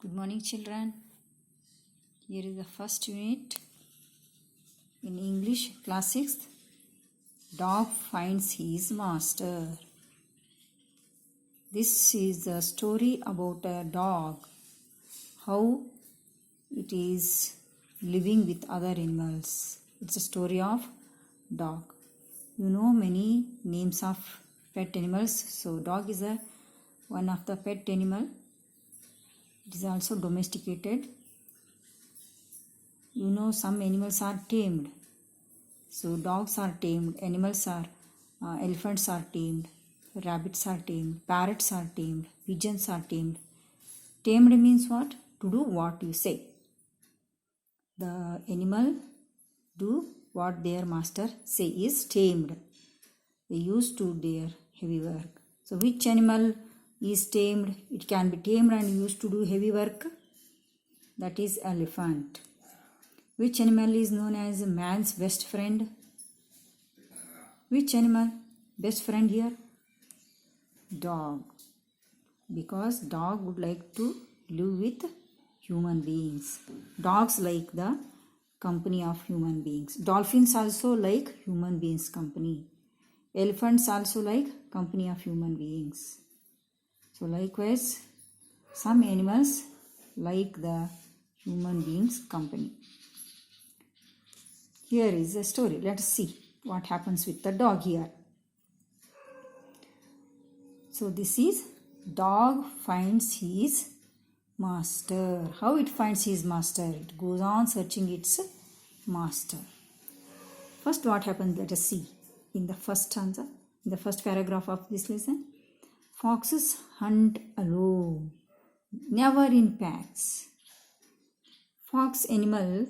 Good morning, children. Here is the first unit in English, class 6th. Dog finds his master. This is a story about a dog, how it is living with other animals. It's a story of dog. You know many names of pet animals. So dog is one of the pet animal. It is also domesticated. You know some animals are tamed. So dogs are tamed, animals are, elephants are tamed, rabbits are tamed, parrots are tamed, pigeons are tamed. Tamed means what? To do what you say. The animal do what their master say is tamed. They used to their heavy work. So which animal is tamed? It can be tamed and used to do heavy work. That is elephant. Which animal is known as man's best friend? Which animal? Best friend here? Dog. Because dog would like to live with human beings. Dogs like the company of human beings. Dolphins also like human beings' company. Elephants also like company of human beings. So likewise, some animals like the human beings' company. Here is a story. Let us see what happens with the dog here. So this is dog finds his master. How it finds his master? It goes on searching its master. First what happens? Let us see in the first stanza, in the first paragraph of this lesson. Foxes hunt alone, never in packs. Fox animal,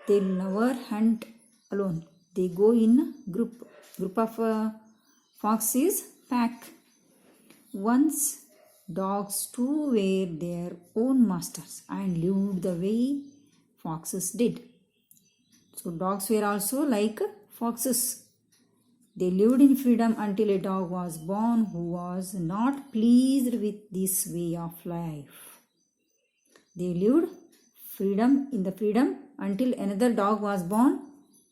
they never hunt alone. They go in group. Group of fox is pack. Once dogs too were their own masters and lived the way foxes did. So dogs were also like foxes. They lived in freedom until a dog was born who was not pleased with this way of life. They lived in the freedom until another dog was born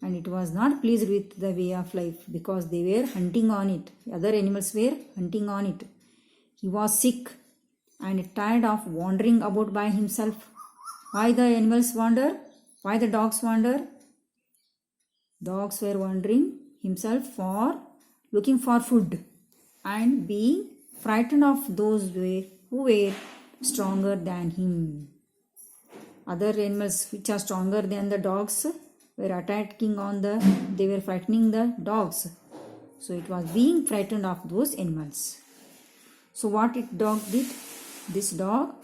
and it was not pleased with the way of life because they were hunting on it. Other animals were hunting on it. He was sick and tired of wandering about by himself. Why the animals wander? Why the dogs wander? Dogs were wandering himself for looking for food and being frightened of those who were stronger than him. Other animals which are stronger than the dogs were attacking they were frightening the dogs. So it was being frightened of those animals. So what dog did? This dog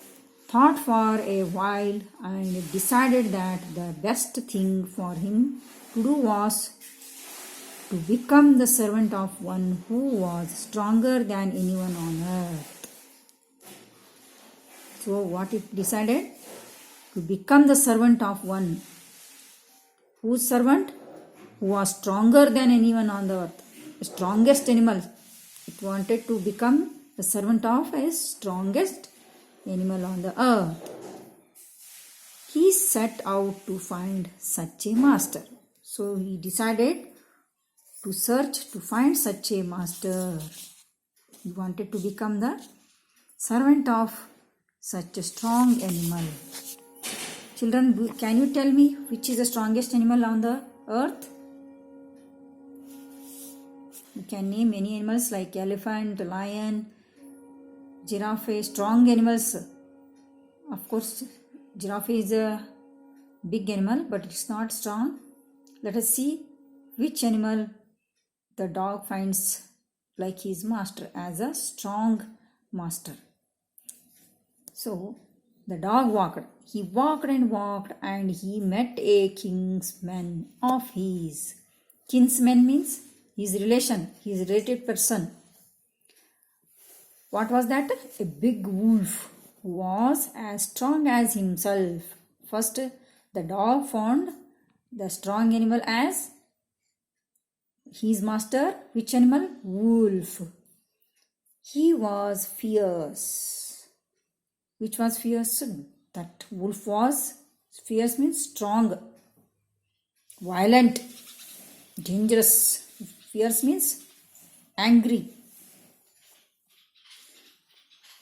thought for a while and decided that the best thing for him to do was to become the servant of one who was stronger than anyone on earth. So what it decided? To become the servant of one. Whose servant? Who was stronger than anyone on the earth. The strongest animal. It wanted to become the servant of a strongest animal on the earth. He set out to find such a master. So he decided to search to find such a master. He wanted to become the servant of such a strong animal. Children, can you tell me which is the strongest animal on the earth? You can name many animals like elephant, lion, giraffe, strong animals. Of course, giraffe is a big animal, but it's not strong. Let us see which animal the dog finds like his master as a strong master. So, the dog walked. He walked and he met a kinsman of his. Kinsman means his relation, his related person. What was that? A big wolf who was as strong as himself. First, the dog found the strong animal as his master. Which animal? Wolf. He was fierce. Which was fierce? That wolf was, fierce means strong, violent, dangerous. Fierce means angry.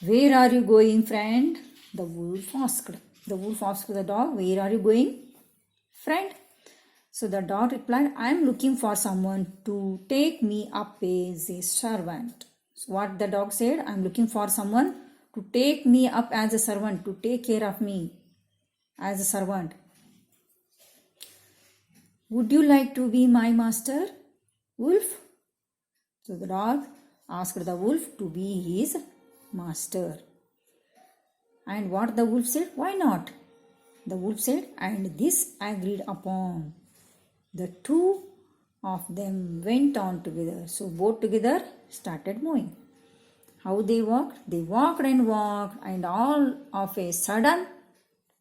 Where are you going, friend? The wolf asked. The wolf asked the dog, where are you going, friend? So the dog replied, I am looking for someone to take me up as a servant. So what the dog said, I am looking for someone to take me up as a servant, to take care of me as a servant. Would you like to be my master, wolf? So the dog asked the wolf to be his master. And what the wolf said, why not? The wolf said, and this agreed upon. The two of them went on together. So both together started moving. How they walked? They walked, and all of a sudden,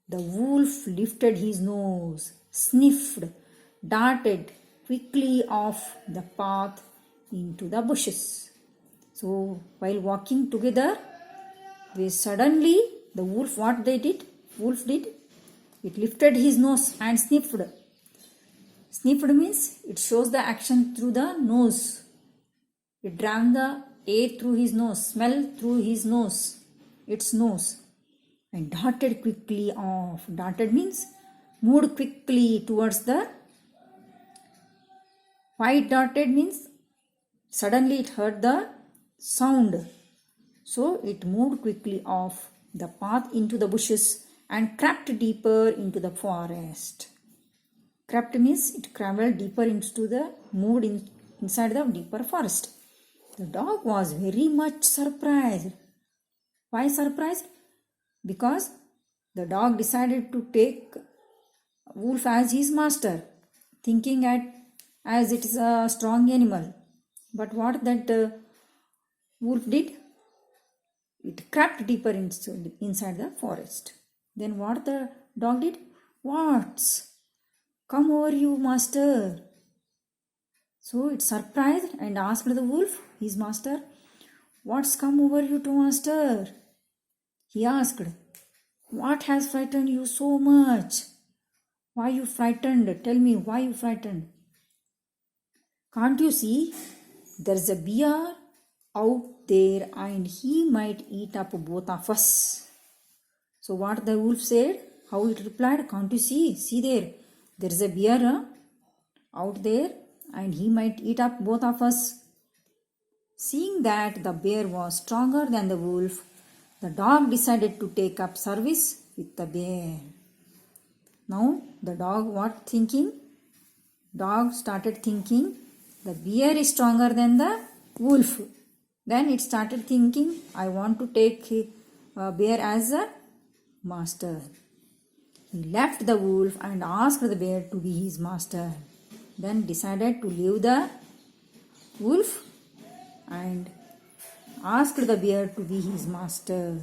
the wolf lifted his nose, sniffed, darted quickly off the path into the bushes. So while walking together, the wolf, what they did? Wolf did? It lifted his nose and sniffed. Sniffed means it shows the action through the nose. It drank the air through his nose, smell through his nose, its nose, and darted quickly off. Darted means moved quickly towards the. Why it darted means suddenly it heard the sound. So it moved quickly off the path into the bushes and crept deeper into the forest. Crept means it traveled deeper into the, inside the deeper forest. The dog was very much surprised. Why surprised? Because the dog decided to take wolf as his master, thinking as it is a strong animal. But what that wolf did? It crept deeper inside the forest. Then what the dog did? What's? Come over, you master. So it surprised and asked the wolf, his master, what's come over you to, master? He asked, what has frightened you so much? Why you frightened? Tell me, why you frightened? Can't you see? There's a bear out there and he might eat up both of us. So what the wolf said, how it replied, can't you see? See there, there's a bear out there and he might eat up both of us. Seeing that the bear was stronger than the wolf, the dog decided to take up service with the bear. Now the dog what thinking? Dog started thinking the bear is stronger than the wolf. Then it started thinking, I want to take bear as a master. He left the wolf and asked the bear to be his master. Then decided to leave the wolf and asked the bear to be his master.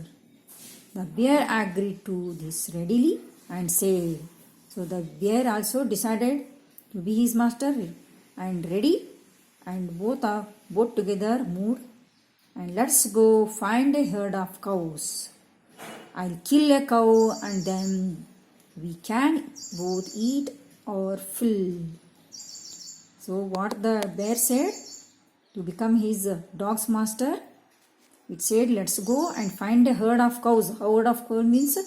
The bear agreed to this readily and said, so the bear also decided to be his master and ready, and both together moved, and let's go find a herd of cows. I'll kill a cow and then we can both eat or fill. So what the bear said to become his dog's master, it said, let's go and find a herd of cows. Herd of cows means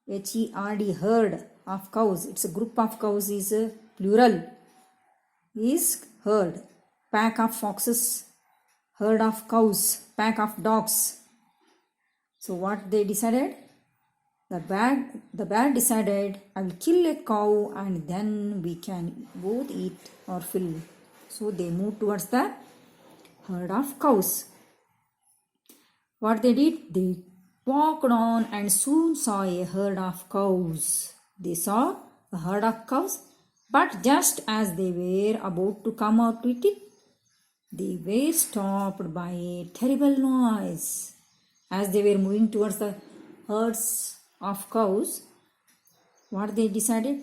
H-E-R-D, herd of cows. It's a group of cows, is plural, is herd. Pack of foxes, herd of cows, pack of dogs. So what they decided? The bear decided, I will kill a cow and then we can both eat or fill. So they moved towards the herd of cows. What they did? They walked on and soon saw a herd of cows. They saw a herd of cows, but just as they were about to come out with it, they were stopped by a terrible noise. As they were moving towards the herds of cows, what they decided?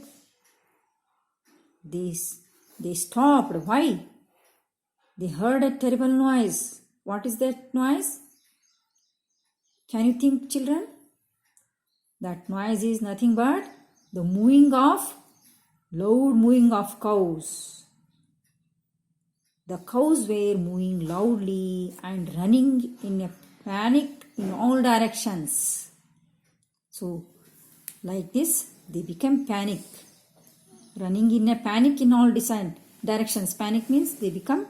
They stopped. Why? They heard a terrible noise. What is that noise? Can you think, children? That noise is nothing but the loud mooing of cows. The cows were moving loudly and running in a panic in all directions. So, like this, they became panic. Running in a panic in all directions. Panic means they become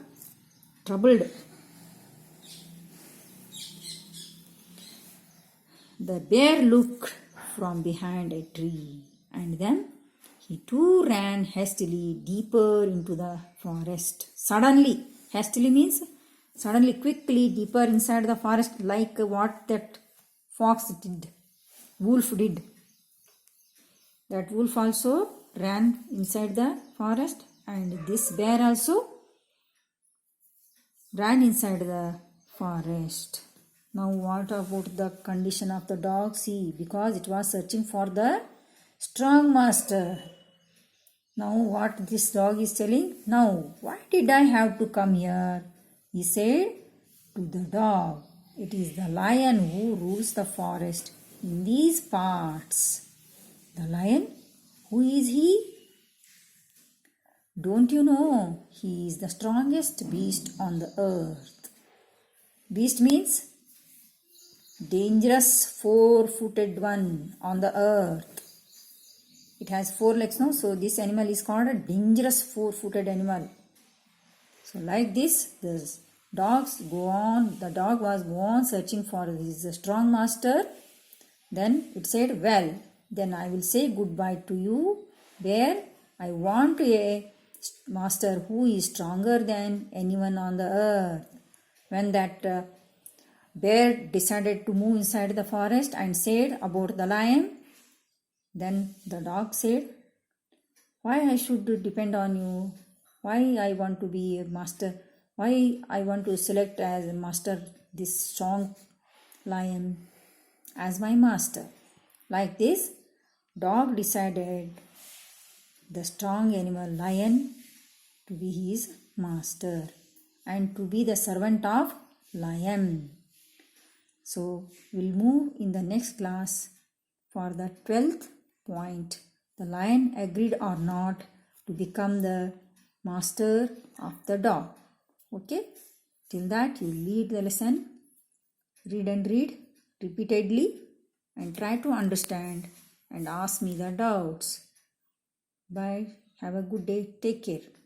troubled. The bear looked from behind a tree, and then he too ran hastily deeper into the forest. Suddenly, hastily means suddenly, quickly, deeper inside the forest, like what that wolf did. That wolf also ran inside the forest, and this bear also ran inside the forest. Now, what about the condition of the dog? See, because it was searching for the strong master. Now, what this dog is telling? Now, why did I have to come here? He said to the dog, it is the lion who rules the forest in these parts. The lion? Who is he? Don't you know? He is the strongest beast on the earth. Beast means dangerous four-footed one on the earth. It has 4 legs now, so this animal is called a dangerous four-footed animal. So like this, the dog was go on searching for his strong master. Then it said, well, then I will say goodbye to you, bear. I want a master who is stronger than anyone on the earth. When that bear decided to move inside the forest and said about the lion, then the dog said, why I should depend on you? Why I want to be a master? Why I want to select as a master this strong lion as my master? Like this, dog decided the strong animal lion to be his master and to be the servant of lion. So we'll move in the next class for the 12th point. The lion agreed or not to become the master of the dog. Okay? Till that you read the lesson, read and read repeatedly and try to understand and ask me the doubts. Bye. Have a good day. Take care.